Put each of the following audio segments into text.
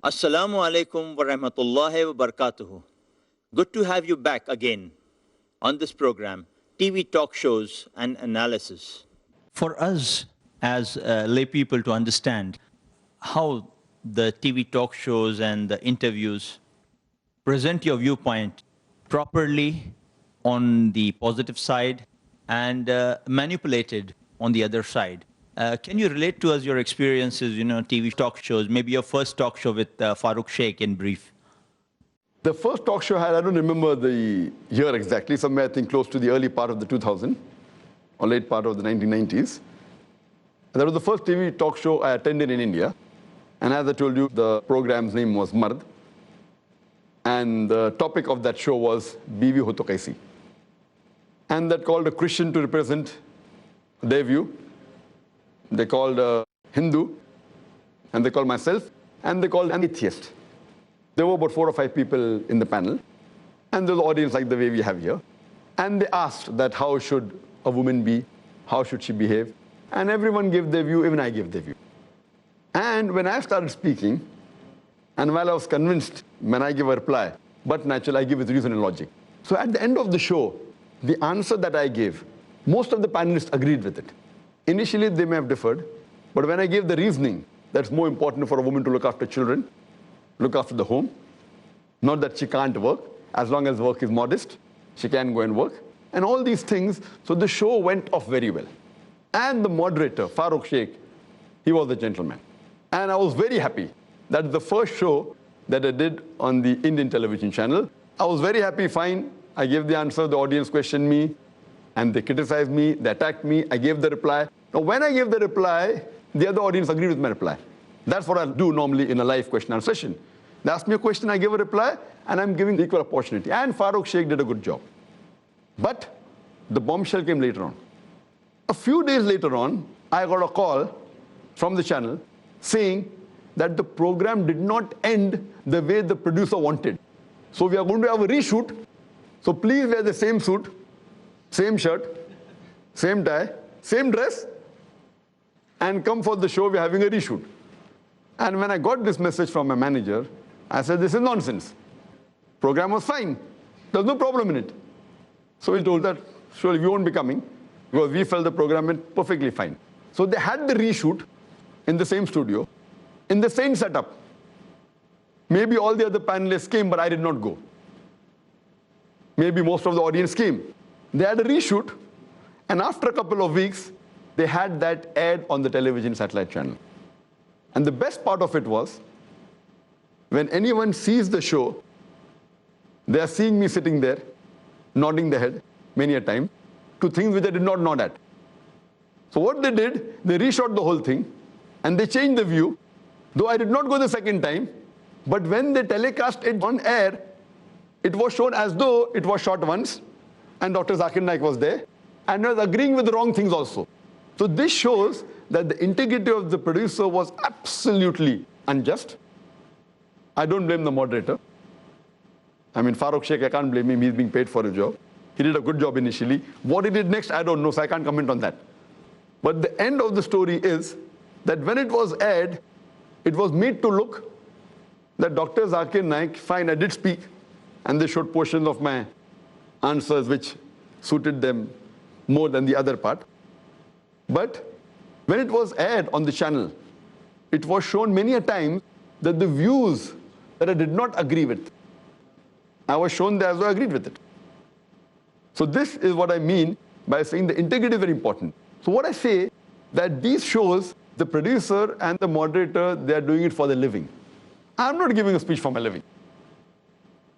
Assalamu alaikum wa rahmatullahi wa barakatuhu. Good to have you back again on this program, TV talk shows and analysis. For us as lay people to understand how the TV talk shows and the interviews present your viewpoint properly on the positive side and manipulated on the other side. Can you relate to us your experiences, TV talk shows, maybe your first talk show with Farooq Sheikh in brief? The first talk show I don't remember the year exactly, somewhere I think close to the early part of the 2000 or late part of the 1990s. That was the first TV talk show I attended in India. And as I told you, the program's name was Mard. And the topic of that show was Biwi Ho To Kaisi. And that called a Christian to represent their view. They called a Hindu, and they called myself, and they called an atheist. There were about 4 or 5 people in the panel, and there was an audience like the way we have here. And they asked that how should a woman be, how should she behave, and everyone gave their view, even I gave their view. And when I started speaking, and while I was convinced when I give a reply, but naturally I give with reason and logic. So at the end of the show, the answer that I gave, most of the panelists agreed with it. Initially, they may have differed, but when I gave the reasoning, that's more important for a woman to look after children, look after the home, not that she can't work, as long as work is modest, she can go and work, and all these things. So the show went off very well. And the moderator, Farooq Sheikh, he was a gentleman. And I was very happy that the first show that I did on the Indian television channel, I was very happy, fine. I gave the answer, the audience questioned me, and they criticized me, they attacked me, I gave the reply. Now, when I gave the reply, the other audience agreed with my reply. That's what I do normally in a live question and answer session. They asked me a question, I give a reply, and I'm giving equal opportunity. And Farooq Sheikh did a good job. But the bombshell came later on. A few days later on, I got a call from the channel saying that the program did not end the way the producer wanted. So we are going to have a reshoot. So please wear the same suit, same shirt, same tie, same dress, and come for the show, we're having a reshoot. And when I got this message from my manager, I said, this is nonsense. Program was fine. There's no problem in it. So he told that, surely we won't be coming, because we felt the program went perfectly fine. So they had the reshoot in the same studio, in the same setup. Maybe all the other panelists came, but I did not go. Maybe most of the audience came. They had a reshoot, and after a couple of weeks, they had that aired on the television satellite channel. And the best part of it was, when anyone sees the show, they are seeing me sitting there, nodding their head many a time, to things which I did not nod at. So what they did, they reshot the whole thing, and they changed the view, though I did not go the second time, but when they telecast it on air, it was shown as though it was shot once, and Dr. Zakir Naik was there, and was agreeing with the wrong things also. So this shows that the integrity of the producer was absolutely unjust. I don't blame the moderator. I mean, Farooq Sheikh, I can't blame him, he's being paid for his job. He did a good job initially. What he did next, I don't know, so I can't comment on that. But the end of the story is that when it was aired, it was made to look that Dr. Zakir Naik, fine, I did speak, and they showed portions of my answers which suited them more than the other part. But when it was aired on the channel, it was shown many a time that the views that I did not agree with, I was shown there as though I agreed with it. So this is what I mean by saying the integrity is very important. So what I say, that these shows, the producer and the moderator, they are doing it for their living. I'm not giving a speech for my living.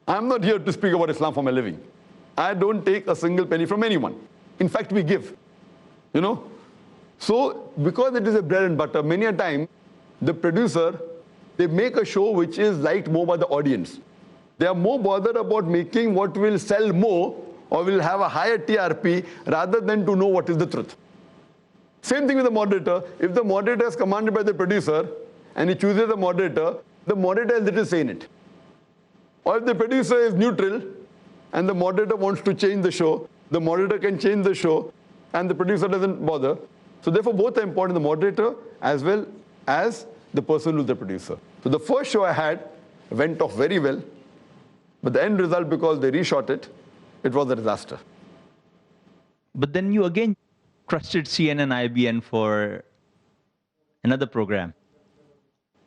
I'm not here to speak about Islam for my living. I don't take a single penny from anyone. In fact, we give, So because it is a bread and butter, many a time, the producer, they make a show which is liked more by the audience. They are more bothered about making what will sell more or will have a higher TRP rather than to know what is the truth. Same thing with the moderator. If the moderator is commanded by the producer and he chooses the moderator has little say in it. Or if the producer is neutral and the moderator wants to change the show, the moderator can change the show and the producer doesn't bother. So therefore both are important, the moderator as well as the person who's the producer. So the first show I had went off very well, but the end result, because they reshot it, it was a disaster. But then you again trusted CNN IBN for another program.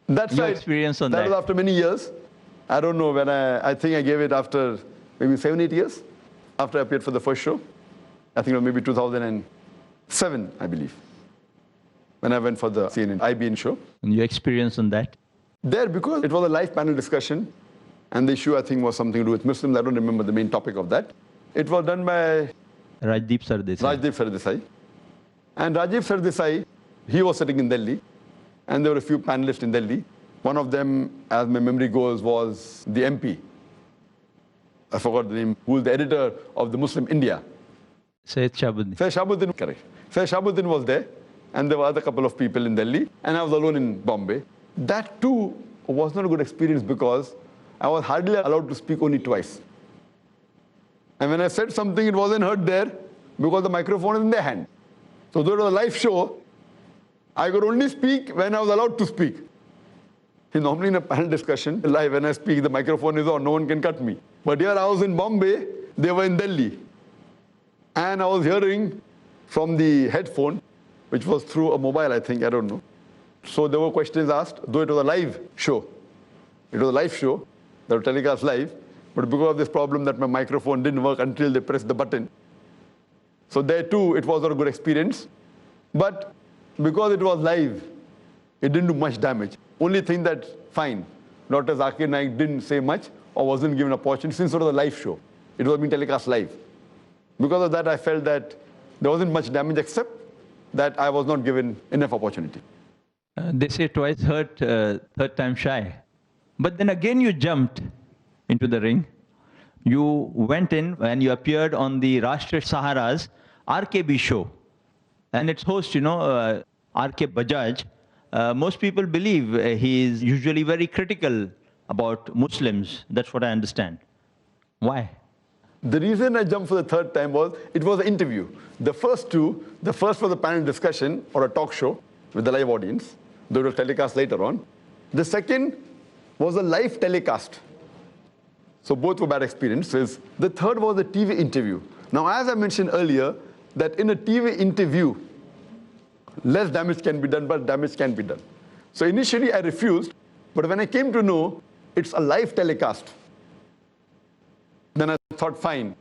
That's Your right. experience on that that? was after many years. I don't know when I think I gave it after maybe 7-8 years after I appeared for the first show. I think it was maybe 2007, I believe, when I went for the CNN IBN show. And your experience on that? There, because it was a live panel discussion, and the issue, I think, was something to do with Muslims. I don't remember the main topic of that. It was done by Rajdeep Sardesai. Rajdeep Sardesai. And Rajdeep Sardesai, he was sitting in Delhi, and there were a few panelists in Delhi. One of them, as my memory goes, was the MP. I forgot the name, who was the editor of the Muslim India. Syed Shahabuddin. Syed Shahabuddin, correct. Syed Shahabuddin was there, and there were other couple of people in Delhi, and I was alone in Bombay. That too was not a good experience because I was hardly allowed to speak only twice. And when I said something, it wasn't heard there because the microphone is in their hand. So though it was a live show, I could only speak when I was allowed to speak. Normally in a panel discussion, live, when I speak, the microphone is on, no one can cut me. But here I was in Bombay, they were in Delhi. And I was hearing from the headphone, which was through a mobile, I think, I don't know. So there were questions asked, though it was a live show. It was a live show that was telecast live, but because of this problem that my microphone didn't work until they pressed the button. So there too, it was not a good experience. But because it was live, it didn't do much damage. Only thing that, fine, Dr. Zakir Naik didn't say much or wasn't given an opportunity since it was a live show. It was being telecast live. Because of that, I felt that there wasn't much damage except that I was not given enough opportunity. They say twice hurt, third time shy. But then again you jumped into the ring. You went in and you appeared on the Rashtriya Sahara's RKB show. And its host, RK Bajaj, most people believe he is usually very critical about Muslims. That's what I understand. Why? The reason I jumped for the third time was, it was an interview. The first two, the first was a panel discussion or a talk show with the live audience. They will telecast later on. The second was a live telecast. So both were bad experiences. The third was a TV interview. Now, as I mentioned earlier, that in a TV interview, less damage can be done, but damage can be done. So initially I refused, but when I came to know it's a live telecast, then I thought, fine,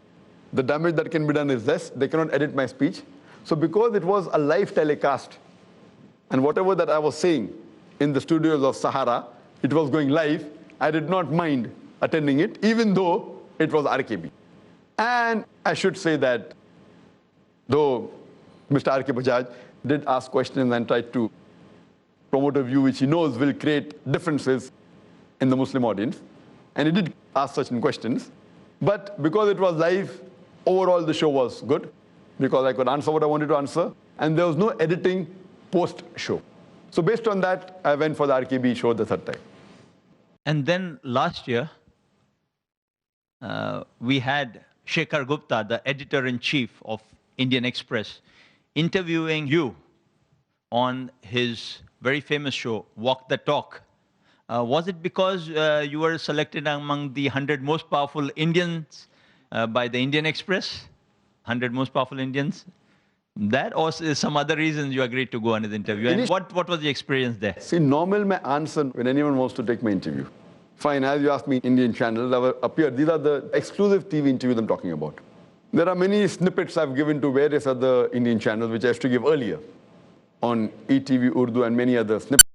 the damage that can be done is less. They cannot edit my speech. So because it was a live telecast, and whatever that I was saying in the studios of Sahara, it was going live, I did not mind attending it, even though it was RKB. And I should say that though Mr. RK Bajaj did ask questions and tried to promote a view which he knows will create differences in the Muslim audience, and he did ask certain questions, but because it was live, overall the show was good, because I could answer what I wanted to answer, and there was no editing post-show. So based on that, I went for the RKB show the third time. And then last year, we had Shekhar Gupta, the editor-in-chief of Indian Express, interviewing you on his very famous show, Walk the Talk. Was it because you were selected among the 100 most powerful Indians by the Indian Express? 100 most powerful Indians? That, or is some other reasons you agreed to go on his interview? And what was the experience there? See, normal my answer when anyone wants to take my interview. Fine, as you asked me, Indian channels have appeared. These are the exclusive TV interviews I'm talking about. There are many snippets I've given to various other Indian channels, which I used to give earlier on ETV Urdu and many other snippets.